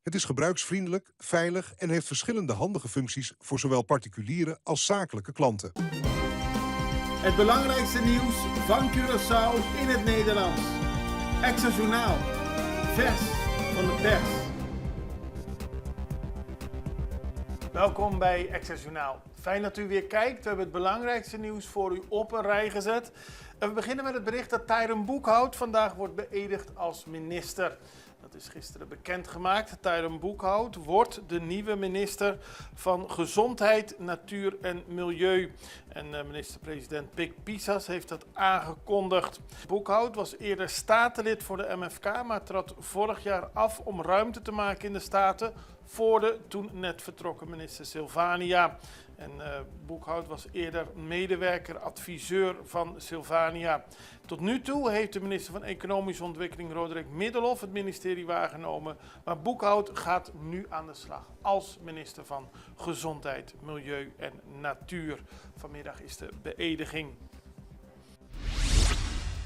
Het is gebruiksvriendelijk, veilig en heeft verschillende handige functies voor zowel particuliere als zakelijke klanten. Het belangrijkste nieuws van Curaçao in het Nederlands. Extra Journaal. Vers van de pers. Welkom bij Extra Journaal. Fijn dat u weer kijkt. We hebben het belangrijkste nieuws voor u op een rij gezet. En we beginnen met het bericht dat Tyrone Boekhout vandaag wordt beëdigd als minister. Dat is gisteren bekendgemaakt. Tyrone Boekhout wordt de nieuwe minister van Gezondheid, Natuur en Milieu. En minister-president Pik Pisas heeft dat aangekondigd. Boekhout was eerder statenlid voor de MFK, maar trad vorig jaar af om ruimte te maken in de Staten voor de toen net vertrokken minister Silvania. En Boekhout was eerder medewerker, adviseur van Silvania. Tot nu toe heeft de minister van Economische Ontwikkeling Roderick Middelhoff het ministerie waargenomen. Maar Boekhout gaat nu aan de slag als minister van Gezondheid, Milieu en Natuur. Vanmiddag is de beëdiging.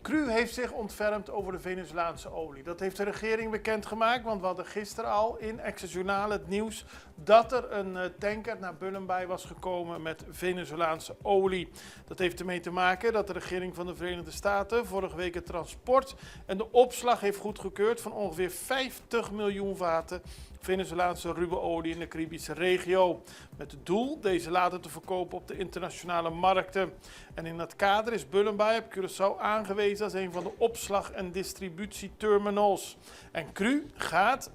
Cru heeft zich ontfermd over de Venezolaanse olie. Dat heeft de regering bekendgemaakt, want we hadden gisteren al in Extra Journaal het nieuws dat er een tanker naar Bullenbij was gekomen met Venezolaanse olie. Dat heeft ermee te maken dat de regering van de Verenigde Staten vorige week het transport en de opslag heeft goedgekeurd van ongeveer 50 miljoen vaten Venezolaanse ruwe olie in de Caribische regio. Met het doel deze later te verkopen op de internationale markten. En in dat kader is Bullenbij op Curaçao aangewezen als een van de opslag- en distributieterminals. En Cru gaat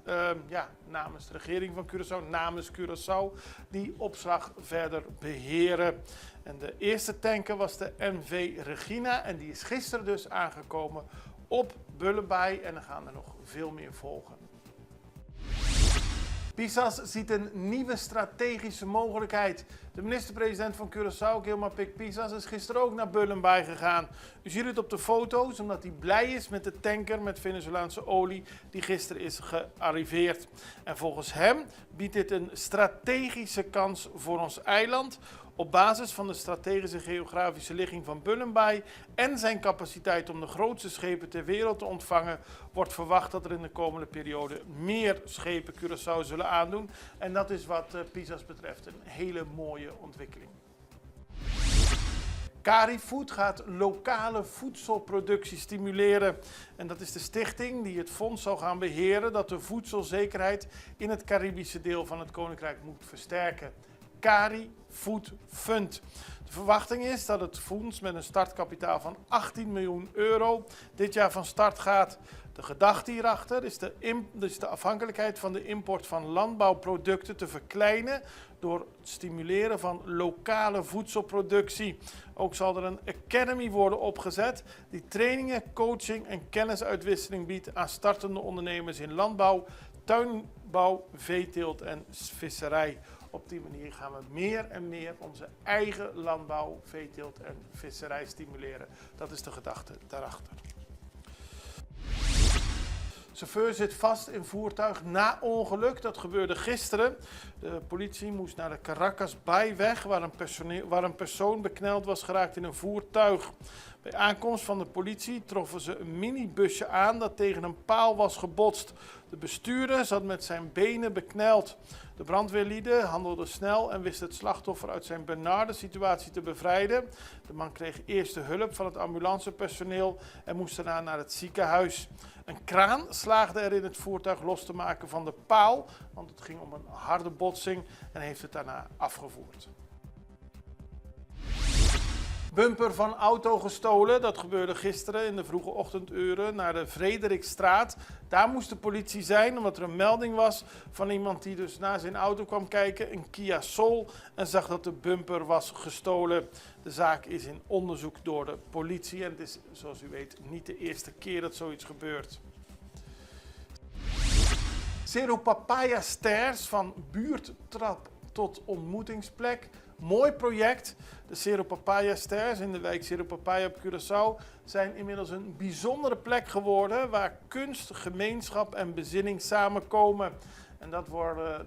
namens de regering van Curaçao, namens Curaçao, die opslag verder beheren. En de eerste tanker was de MV Regina en die is gisteren dus aangekomen op Bullenbij en er gaan er nog veel meer volgen. Pisas ziet een nieuwe strategische mogelijkheid. De minister-president van Curaçao, Gilmar Pik Pisas, is gisteren ook naar Bullenbij gegaan. U ziet het op de foto's omdat hij blij is met de tanker met Venezolaanse olie die gisteren is gearriveerd. En volgens hem biedt dit een strategische kans voor ons eiland. Op basis van de strategische geografische ligging van Bullenbij en zijn capaciteit om de grootste schepen ter wereld te ontvangen, wordt verwacht dat er in de komende periode meer schepen Curaçao zullen aandoen. En dat is wat Pisas betreft een hele mooie ontwikkeling. Carifood gaat lokale voedselproductie stimuleren. En dat is de stichting die het fonds zal gaan beheren dat de voedselzekerheid in het Caribische deel van het Koninkrijk moet versterken. Carifood Fund. De verwachting is dat het fonds met een startkapitaal van 18 miljoen euro dit jaar van start gaat. De gedachte hierachter is de afhankelijkheid van de import van landbouwproducten te verkleinen door het stimuleren van lokale voedselproductie. Ook zal er een academy worden opgezet die trainingen, coaching en kennisuitwisseling biedt aan startende ondernemers in landbouw, tuinbouw, veeteelt en visserij. Op die manier gaan we meer en meer onze eigen landbouw, veeteelt en visserij stimuleren. Dat is de gedachte daarachter. Chauffeur zit vast in voertuig na ongeluk. Dat gebeurde gisteren. De politie moest naar de Caracas-Bayweg waar een persoon bekneld was geraakt in een voertuig. Bij aankomst van de politie troffen ze een minibusje aan dat tegen een paal was gebotst. De bestuurder zat met zijn benen bekneld. De brandweerlieden handelden snel en wisten het slachtoffer uit zijn benarde situatie te bevrijden. De man kreeg eerste hulp van het ambulancepersoneel en moest daarna naar het ziekenhuis. Een kraan slaagde erin het voertuig los te maken van de paal, want het ging om een harde botsing en heeft het daarna afgevoerd. Bumper van auto gestolen, dat gebeurde gisteren in de vroege ochtenduren naar de Frederikstraat. Daar moest de politie zijn omdat er een melding was van iemand die dus naar zijn auto kwam kijken, een Kia Soul, en zag dat de bumper was gestolen. De zaak is in onderzoek door de politie en het is, zoals u weet, niet de eerste keer dat zoiets gebeurt. Cerro Papaya Stairs, van buurttrap tot ontmoetingsplek. Mooi project. De Cerro Papaya Stairs in de wijk Cerro Papaya op Curaçao zijn inmiddels een bijzondere plek geworden waar kunst, gemeenschap en bezinning samenkomen. En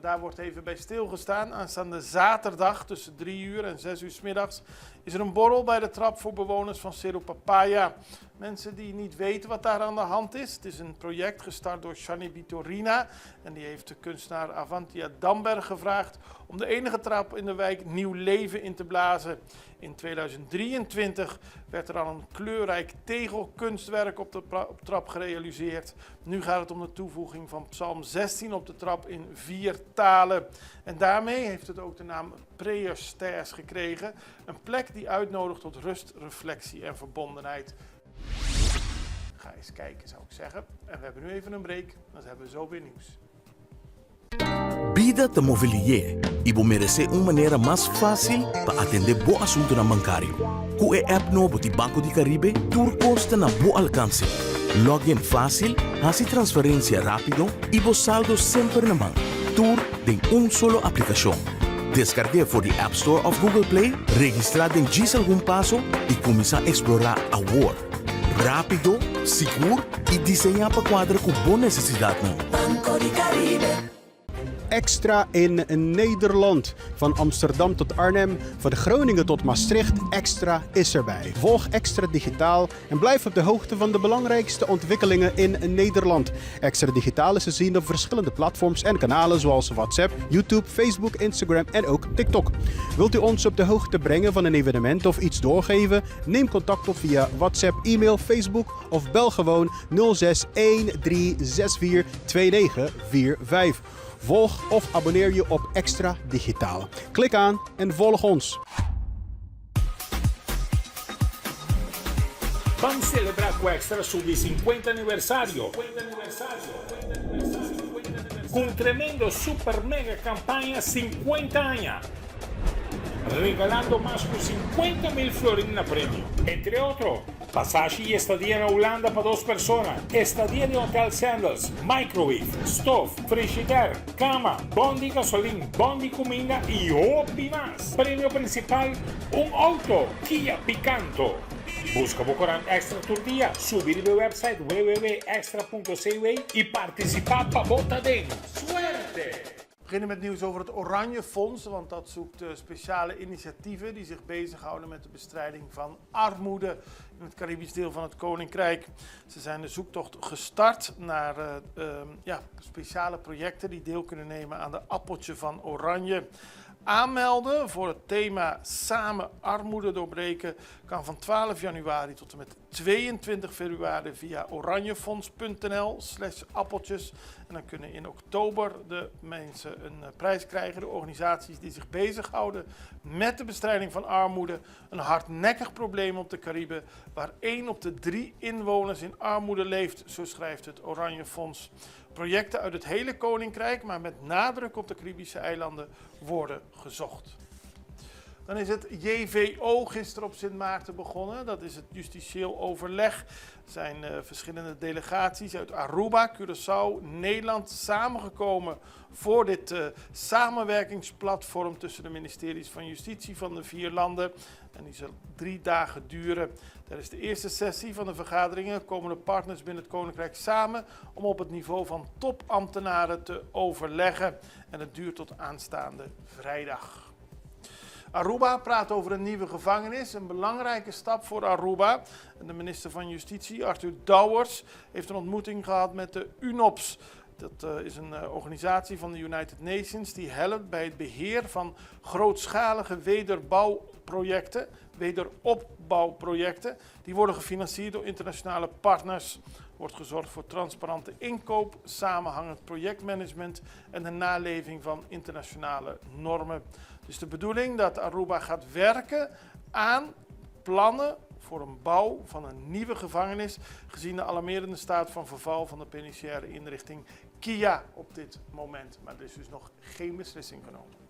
daar wordt even bij stilgestaan. Aanstaande zaterdag tussen 3 uur en 6 uur 's middags is er een borrel bij de trap voor bewoners van Cerro Papaya. Mensen die niet weten wat daar aan de hand is. Het is een project gestart door Shani Bitorina. En die heeft de kunstenaar Avantia Damberg gevraagd om de enige trap in de wijk nieuw leven in te blazen. In 2023 werd er al een kleurrijk tegelkunstwerk op de trap gerealiseerd. Nu gaat het om de toevoeging van Psalm 16 op de trap in 4 talen. En daarmee heeft het ook de naam Preerstairs gekregen. Een plek die uitnodigt tot rust, reflectie en verbondenheid. Ga eens kijken, zou ik zeggen. En we hebben nu even een break, dan hebben we zo weer nieuws. Vida te Mobilier. Ibo merece uma maneira mais fácil para atender bom assunto na bancário. Com a app novo de Banco de Caribe, tudo consta na bom alcance. Login fácil, hace transferência rápido e o saldo sempre na mão. Tudo em solo aplicação. Descargue for the App Store of Google Play, registrar em diz algum passo e começar a explorar a world. Rápido, seguro e desenhar para quadra com boa necessidade. Banco de Caribe. Extra in Nederland. Van Amsterdam tot Arnhem, van Groningen tot Maastricht. Extra is erbij. Volg Extra Digitaal en blijf op de hoogte van de belangrijkste ontwikkelingen in Nederland. Extra Digitaal is te zien op verschillende platforms en kanalen zoals WhatsApp, YouTube, Facebook, Instagram en ook TikTok. Wilt u ons op de hoogte brengen van een evenement of iets doorgeven? Neem contact op via WhatsApp, e-mail, Facebook of bel gewoon 06 1364 2945. Volg of abonneer je op Extra Digitaal. Klik aan en volg ons. Vamos celebrar com Extra su 50 aniversario. Con tremendo super mega campaña 50 años. Regalando más de 50.000 florines a premio. Entre otros, pasaje y estadía en Holanda para 2 personas. Estadía de Hotel Sandals, microwave, stove, frigidaire, cama, bondi gasolina, bondi comida y hobby más. Premio principal, un auto Kia Picanto. Busca Bocorán Extra tu día, subir el website www.extra.cw y participar para Botadeno. ¡Suerte! We beginnen met nieuws over het Oranje Fonds, want dat zoekt speciale initiatieven die zich bezighouden met de bestrijding van armoede in het Caribisch deel van het Koninkrijk. Ze zijn de zoektocht gestart naar speciale projecten die deel kunnen nemen aan de Appeltje van Oranje. Aanmelden voor het thema Samen armoede doorbreken kan van 12 januari tot en met 22 februari via oranjefonds.nl/appeltjes. En dan kunnen in oktober de mensen een prijs krijgen. De organisaties die zich bezighouden met de bestrijding van armoede. Een hardnekkig probleem op de Cariben waar 1 op de 3 inwoners in armoede leeft, zo schrijft het Oranje Fonds. Projecten uit het hele Koninkrijk, maar met nadruk op de Caribische eilanden, worden gezocht. Dan is het JVO gisteren op Sint Maarten begonnen. Dat is het justitieel overleg. Er zijn verschillende delegaties uit Aruba, Curaçao, Nederland samengekomen voor dit samenwerkingsplatform tussen de ministeries van Justitie van de 4 landen. En die zal 3 dagen duren. Tijdens de eerste sessie van de vergaderingen komen de partners binnen het Koninkrijk samen om op het niveau van topambtenaren te overleggen. En het duurt tot aanstaande vrijdag. Aruba praat over een nieuwe gevangenis, een belangrijke stap voor Aruba. De minister van Justitie, Arthur Douwers, heeft een ontmoeting gehad met de UNOPS. Dat is een organisatie van de United Nations die helpt bij het beheer van grootschalige wederopbouwprojecten. Die worden gefinancierd door internationale partners. Wordt gezorgd voor transparante inkoop, samenhangend projectmanagement en de naleving van internationale normen. Dus de bedoeling dat Aruba gaat werken aan plannen voor een bouw van een nieuwe gevangenis, gezien de alarmerende staat van verval van de penitentiaire inrichting KIA op dit moment. Maar er is dus nog geen beslissing genomen.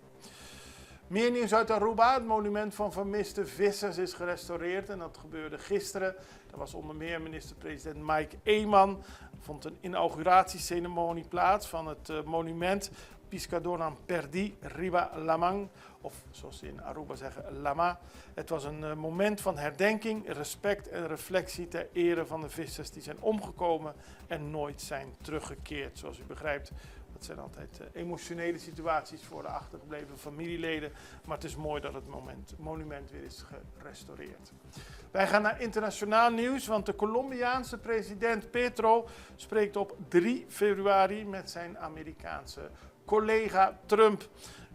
Meer nieuws uit Aruba. Het monument van vermiste vissers is gerestaureerd en dat gebeurde gisteren. Er was onder meer minister-president Mike Eman. Er vond een inauguratieceremonie plaats van het monument Pescador en Perdi Riba Lamang, of zoals ze in Aruba zeggen, Lama. Het was een moment van herdenking, respect en reflectie ter ere van de vissers die zijn omgekomen en nooit zijn teruggekeerd. Zoals u begrijpt Dat zijn altijd emotionele situaties voor de achtergebleven familieleden. Maar het is mooi dat het monument weer is gerestaureerd. Wij gaan naar internationaal nieuws, want de Colombiaanse president Petro spreekt op 3 februari met zijn Amerikaanse collega Trump.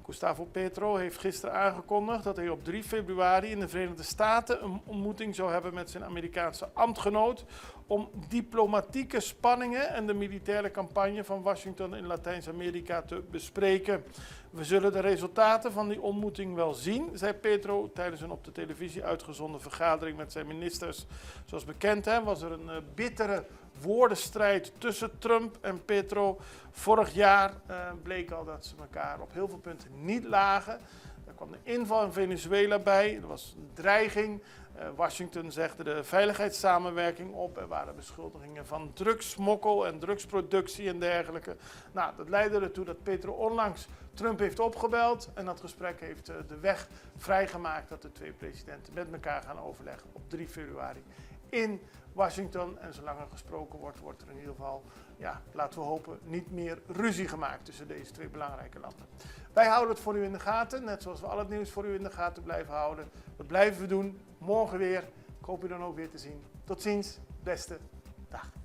Gustavo Petro heeft gisteren aangekondigd dat hij op 3 februari in de Verenigde Staten een ontmoeting zou hebben met zijn Amerikaanse ambtgenoot om diplomatieke spanningen en de militaire campagne van Washington in Latijns-Amerika te bespreken. We zullen de resultaten van die ontmoeting wel zien, zei Petro tijdens een op de televisie uitgezonden vergadering met zijn ministers. Zoals bekend was er een bittere woordenstrijd tussen Trump en Petro. Vorig jaar bleek al dat ze elkaar op heel veel punten niet lagen. Er kwam de inval in Venezuela bij, er was een dreiging. Washington zegde de veiligheidssamenwerking op. Er waren beschuldigingen van drugssmokkel en drugsproductie en dergelijke. Nou, dat leidde ertoe dat Petro onlangs Trump heeft opgebeld. En dat gesprek heeft de weg vrijgemaakt dat de twee presidenten met elkaar gaan overleggen op 3 februari in Washington. En zolang er gesproken wordt, wordt er in ieder geval, laten we hopen, niet meer ruzie gemaakt tussen deze twee belangrijke landen. Wij houden het voor u in de gaten, net zoals we al het nieuws voor u in de gaten blijven houden. Dat blijven we doen. Morgen weer. Ik hoop u dan ook weer te zien. Tot ziens. Beste dag.